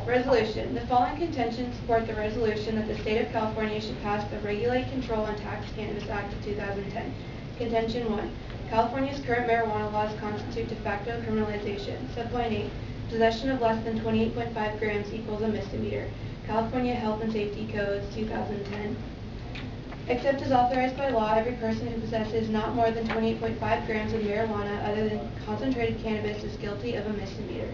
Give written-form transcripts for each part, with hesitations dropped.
Resolution. The following contentions support the resolution that the state of California should pass the Regulate, Control, and Tax Cannabis Act of 2010. Contention 1. California's current marijuana laws constitute de facto criminalization. Subpoint 8. Possession of less than 28.5 grams equals a misdemeanor. California Health and Safety Codes 2010. Except as authorized by law, every person who possesses not more than 28.5 grams of marijuana other than concentrated cannabis is guilty of a misdemeanor.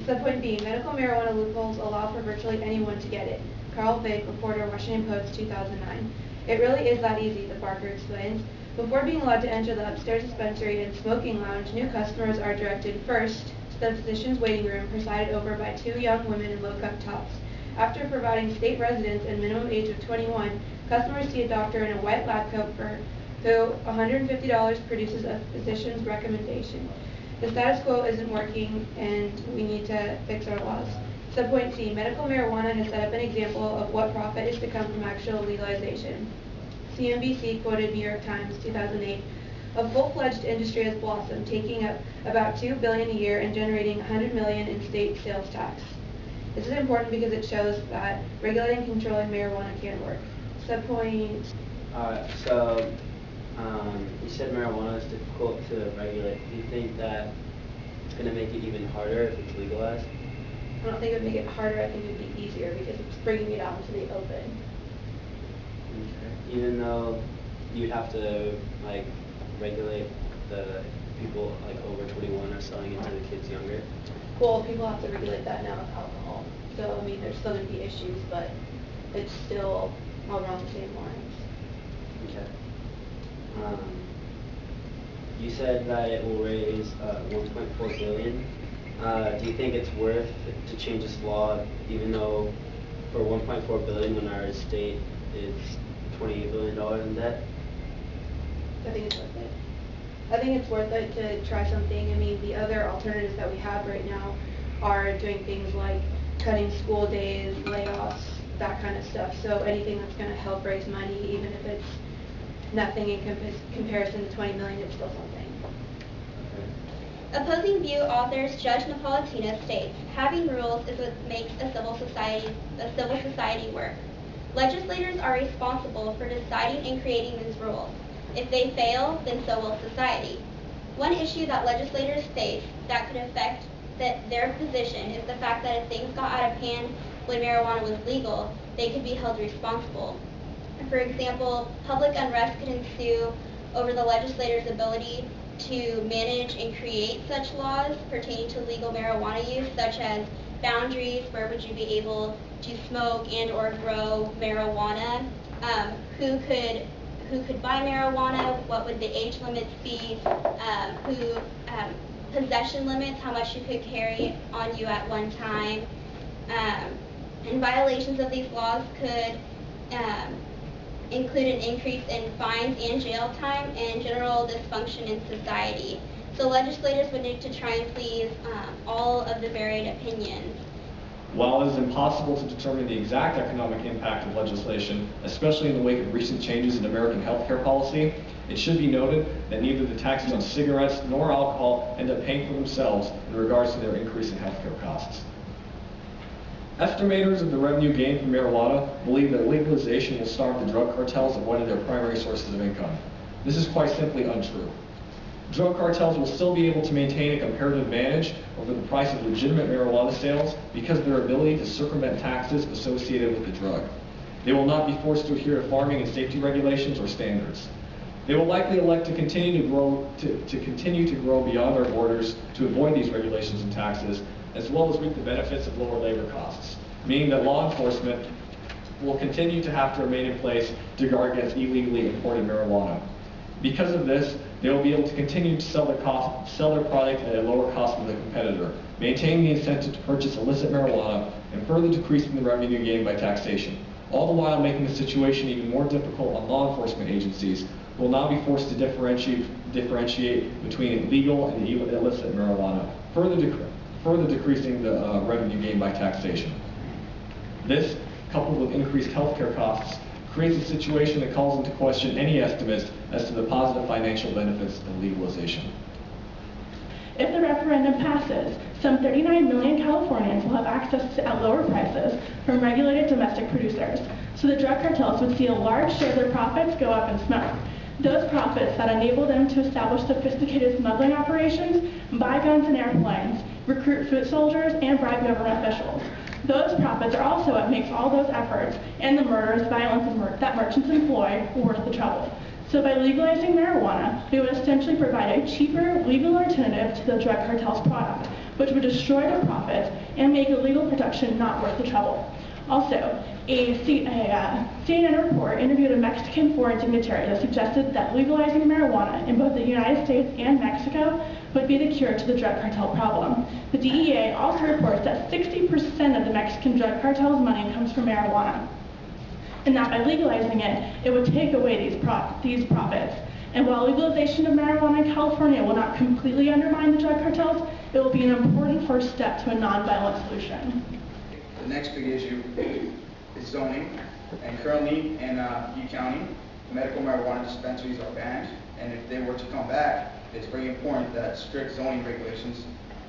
Subpoint B. Medical marijuana loopholes allow for virtually anyone to get it. Carl Vick, reporter, Washington Post, 2009. It really is that easy, the Barker explains. Before being allowed to enter the upstairs dispensary and smoking lounge, new customers are directed first to the physician's waiting room, presided over by 2 young women in low-cut tops. After providing state residence and minimum age of 21, customers see a doctor in a white lab coat who $150 produces a physician's recommendation. The status quo isn't working, and we need to fix our laws. Subpoint C. Medical marijuana has set up an example of what profit is to come from actual legalization. CNBC quoted New York Times, 2008. A full-fledged industry has blossomed, taking up about $2 billion a year and generating $100 million in state sales tax. This is important because it shows that regulating and controlling marijuana can work. Subpoint. You said marijuana is difficult to regulate. Do you think that it's going to make it even harder if it's legalized? I don't think it would make it harder. I think it would be easier because it's bringing it out into the open. Okay. Even though you'd have to regulate the people over 21 are selling it to the kids younger. Well, people have to regulate that now with alcohol. So I mean, there's still going to be issues, but it's still all around the same lines. Okay. You said that it will raise 1.4 billion. Do you think it's worth it to change this law, even though for 1.4 billion when our state is $28 billion in debt? I think it's worth it. I think it's worth it to try something. I mean, the other alternatives that we have right now are doing things like cutting school days, layoffs, that kind of stuff. So anything that's going to help raise money, even if it's nothing in comparison to 20 million, it's still something. Opposing view authors Judge Napolitano states, having rules is what makes a civil society work. Legislators are responsible for deciding and creating these rules. If they fail, then so will society. One issue that legislators face that could affect their position is the fact that if things got out of hand when marijuana was legal, they could be held responsible. For example, public unrest could ensue over the legislators' ability to manage and create such laws pertaining to legal marijuana use, such as boundaries, where would you be able to smoke and or grow marijuana, who could buy marijuana, what would the age limits be, possession limits, how much you could carry on you at one time, and violations of these laws could include an increase in fines and jail time and general dysfunction in society. So legislators would need to try and please all of the varied opinions. While it is impossible to determine the exact economic impact of legislation, especially in the wake of recent changes in American healthcare policy, it should be noted that neither the taxes on cigarettes nor alcohol end up paying for themselves in regards to their increasing healthcare costs. Estimators of the revenue gained from marijuana believe that legalization will starve the drug cartels of one of their primary sources of income. This is quite simply untrue. Drug cartels will still be able to maintain a comparative advantage over the price of legitimate marijuana sales because of their ability to circumvent taxes associated with the drug. They will not be forced to adhere to farming and safety regulations or standards. They will likely elect to continue to grow beyond our borders to avoid these regulations and taxes, as well as reap the benefits of lower labor costs, meaning that law enforcement will continue to have to remain in place to guard against illegally imported marijuana. Because of this, they will be able to continue to sell their product at a lower cost than the competitor, maintaining the incentive to purchase illicit marijuana and further decreasing the revenue gained by taxation, all the while making the situation even more difficult on law enforcement agencies who will now be forced to differentiate between legal and illicit marijuana, further decreasing the revenue gained by taxation. This, coupled with increased healthcare costs, creates a situation that calls into question any estimates as to the positive financial benefits of legalization. If the referendum passes, some 39 million Californians will have access to at lower prices from regulated domestic producers, so the drug cartels would see a large share of their profits go up in smoke. Those profits that enable them to establish sophisticated smuggling operations, buy guns and airplanes, recruit foot soldiers, and bribe government officials. Those profits are also what makes all those efforts and the murders, violence, and that merchants employ worth the trouble. So by legalizing marijuana, we would essentially provide a cheaper, legal alternative to the drug cartel's product, which would destroy their profits and make illegal production not worth the trouble. Also, a CNN report interviewed a Mexican foreign dignitary that suggested that legalizing marijuana in both the United States and Mexico would be the cure to the drug cartel problem. The DEA also reports that 60% of the Mexican drug cartel's money comes from marijuana, and that by legalizing it, it would take away these profits. And while legalization of marijuana in California will not completely undermine the drug cartels, it will be an important first step to a nonviolent solution. The next big issue is zoning, and currently in U County, medical marijuana dispensaries are banned, and if they were to come back, it's very important that strict zoning regulations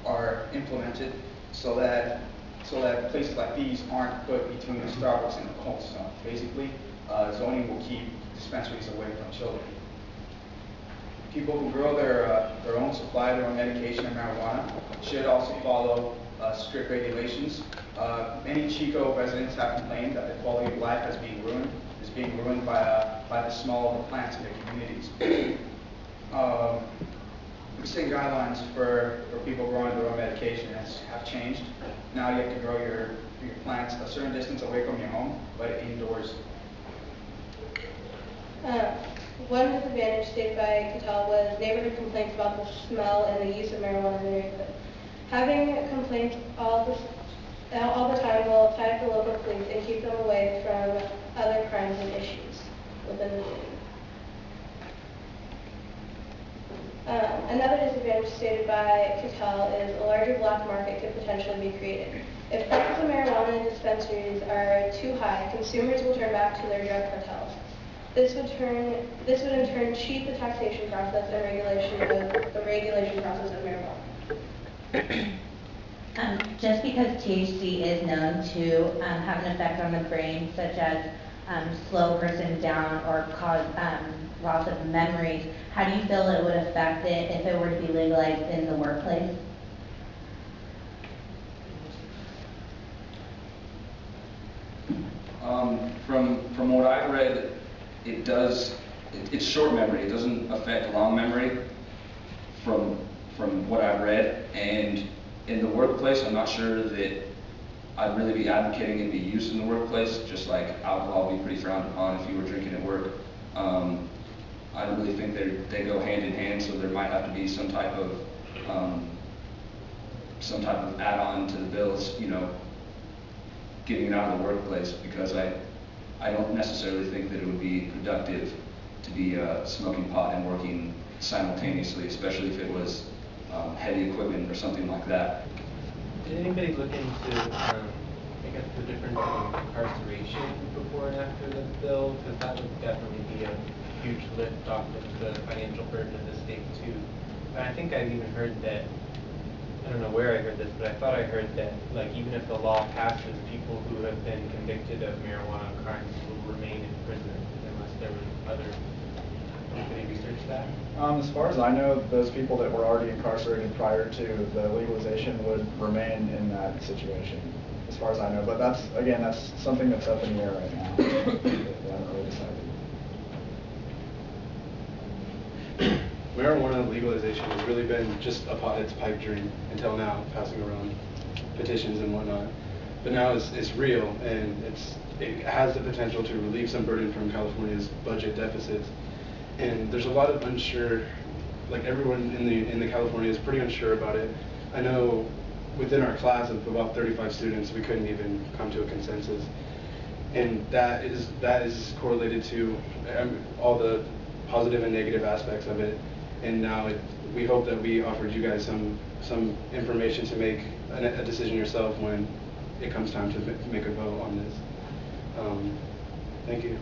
are implemented so that places like these aren't put between the Starbucks and the Cold Stone. Basically, zoning will keep dispensaries away from children. People who grow their own supply, their own medication and marijuana should also follow strict regulations. Many Chico residents have complained that the quality of life is being ruined by the smell of the plants in their communities. Recent guidelines for people growing their own medication have changed. Now you have to grow your plants a certain distance away from your home, but indoors. One disadvantage stated by Cattell was neighborhood complaints about the smell and the use of marijuana in the neighborhood. Having complaints all the time will affect the local police and keep them away from other crimes and issues within the city. Another disadvantage stated by Cattell is a larger black market could potentially be created. If prices of marijuana in dispensaries are too high, consumers will turn back to their drug cartels. This would in turn cheat the taxation process and regulation process of marijuana. Just because THC is known to have an effect on the brain, such as slow a person down or cause loss of memories, how do you feel it would affect it if it were to be legalized in the workplace? From what I've read, it's short memory. It doesn't affect long memory from what I've read. And in the workplace, I'm not sure that I'd really be advocating it be used in the workplace, just like alcohol would be pretty frowned upon if you were drinking at work. I don't really think they go hand in hand, so there might have to be some type of add-on to the bills, getting it out of the workplace, because I don't necessarily think that it would be productive to be smoking pot and working simultaneously, especially if it was heavy equipment or something like that. Did anybody look into, the difference in incarceration before and after the bill? Because that would definitely be a huge lift off of the financial burden of the state too. And I think I've even heard that, I don't know where I heard this, but I thought I heard that, even if the law passes, people who have been convicted of marijuana crimes will remain in prison unless there was other. Anybody research that? As far as I know, those people that were already incarcerated prior to the legalization would remain in that situation, as far as I know. But that's something that's up in the air right now. They haven't really decided. Marijuana legalization has really been just a its pipe dream until now, passing around petitions and whatnot. But now it's real, and it has the potential to relieve some burden from California's budget deficits. And there's a lot of unsure, everyone in the California is pretty unsure about it. I know within our class of about 35 students, we couldn't even come to a consensus. And that is correlated to all the positive and negative aspects of it. And now we hope that we offered you guys some information to make a decision yourself when it comes time to make a vote on this. Thank you.